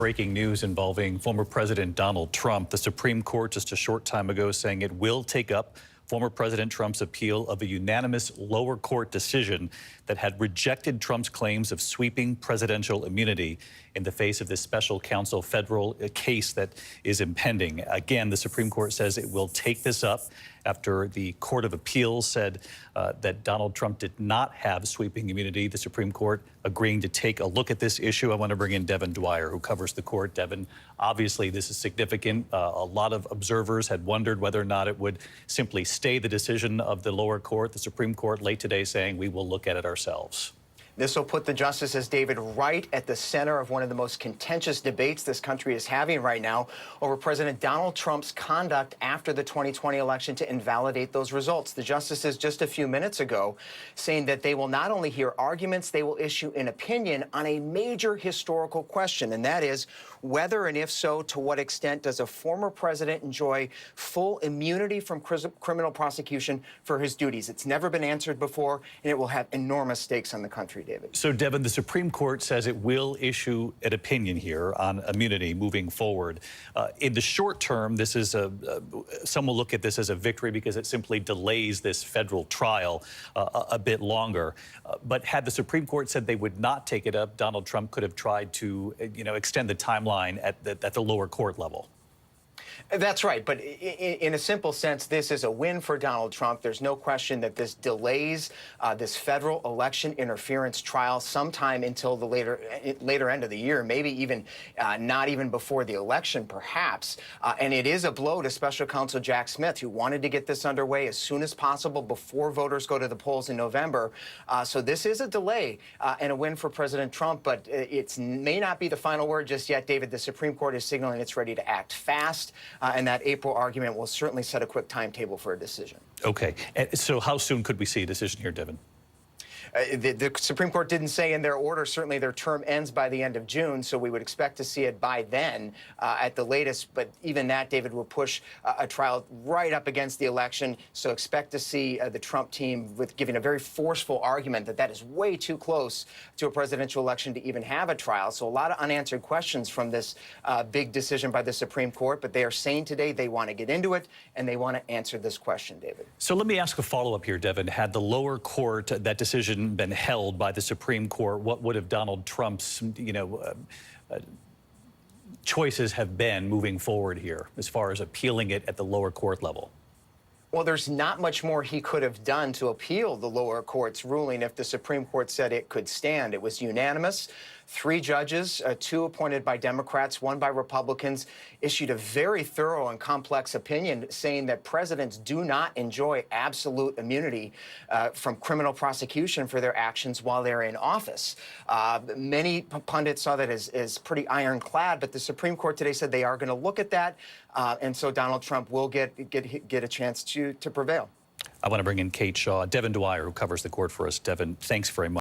Breaking news involving former President Donald Trump. The Supreme Court just a short time ago saying it will take up former President Trump's appeal of a unanimous lower court decision that had rejected Trump's claims of sweeping presidential immunity in the face of this special counsel federal case that is impending. Again, the Supreme Court says it will take this up after the Court of Appeals said that Donald Trump did not have sweeping immunity. The Supreme Court agreeing to take a look at this issue. I want to bring in Devin Dwyer, who covers the court. Devin, obviously this is significant. A lot of observers had wondered whether or not it would simply stay the decision of the lower court. The Supreme Court late today saying we will look at it ourselves. This will put the justices, David, right at the center of one of the most contentious debates this country is having right now over President Donald Trump's conduct after the 2020 election to invalidate those results. The justices just a few minutes ago saying that they will not only hear arguments, they will issue an opinion on a major historical question, and that is whether, and if so, to what extent does a former president enjoy full immunity from criminal prosecution for his duties? It's never been answered before, and it will have enormous stakes on the country, David. So, Devin, the Supreme Court says it will issue an opinion here on immunity moving forward. In the short term, this is some will look at this as a victory because it simply delays this federal trial a bit longer. But had the Supreme Court said they would not take it up, Donald Trump could have tried to, extend the timeline at the lower court level. That's right. But in a simple sense, this is a win for Donald Trump. There's no question that this delays this federal election interference trial sometime until the later end of the year, maybe even not even before the election, perhaps. And it is a blow to Special Counsel Jack Smith, who wanted to get this underway as soon as possible before voters go to the polls in November. So this is a delay and a win for President Trump, but it may not be the final word just yet, David. The Supreme Court is signaling it's ready to act fast. And that April argument will certainly set a quick timetable for a decision. Okay. So how soon could we see a decision here, Devin? The Supreme Court didn't say in their order, certainly their term ends by the end of June, so we would expect to see it by then at the latest. But even that, David, will push a trial right up against the election. So expect to see the Trump team with giving a very forceful argument that is way too close to a presidential election to even have a trial. So a lot of unanswered questions from this big decision by the Supreme Court. But they are saying today they want to get into it and they want to answer this question, David. So let me ask a follow-up here, Devin. Had the lower court, that decision been held by the Supreme Court, what would have Donald Trump's, choices have been moving forward here as far as appealing it at the lower court level? Well, there's not much more he could have done to appeal the lower court's ruling if the Supreme Court said it could stand. It was unanimous. 3 judges, 2 appointed by Democrats, 1 by Republicans, issued a very thorough and complex opinion saying that presidents do not enjoy absolute immunity from criminal prosecution for their actions while they're in office. Many pundits saw that as pretty ironclad, but the Supreme Court today said they are going to look at that, and so Donald Trump will get a chance to prevail. I want to bring in Kate Shaw, Devin Dwyer, who covers the court for us. Devin, thanks very much.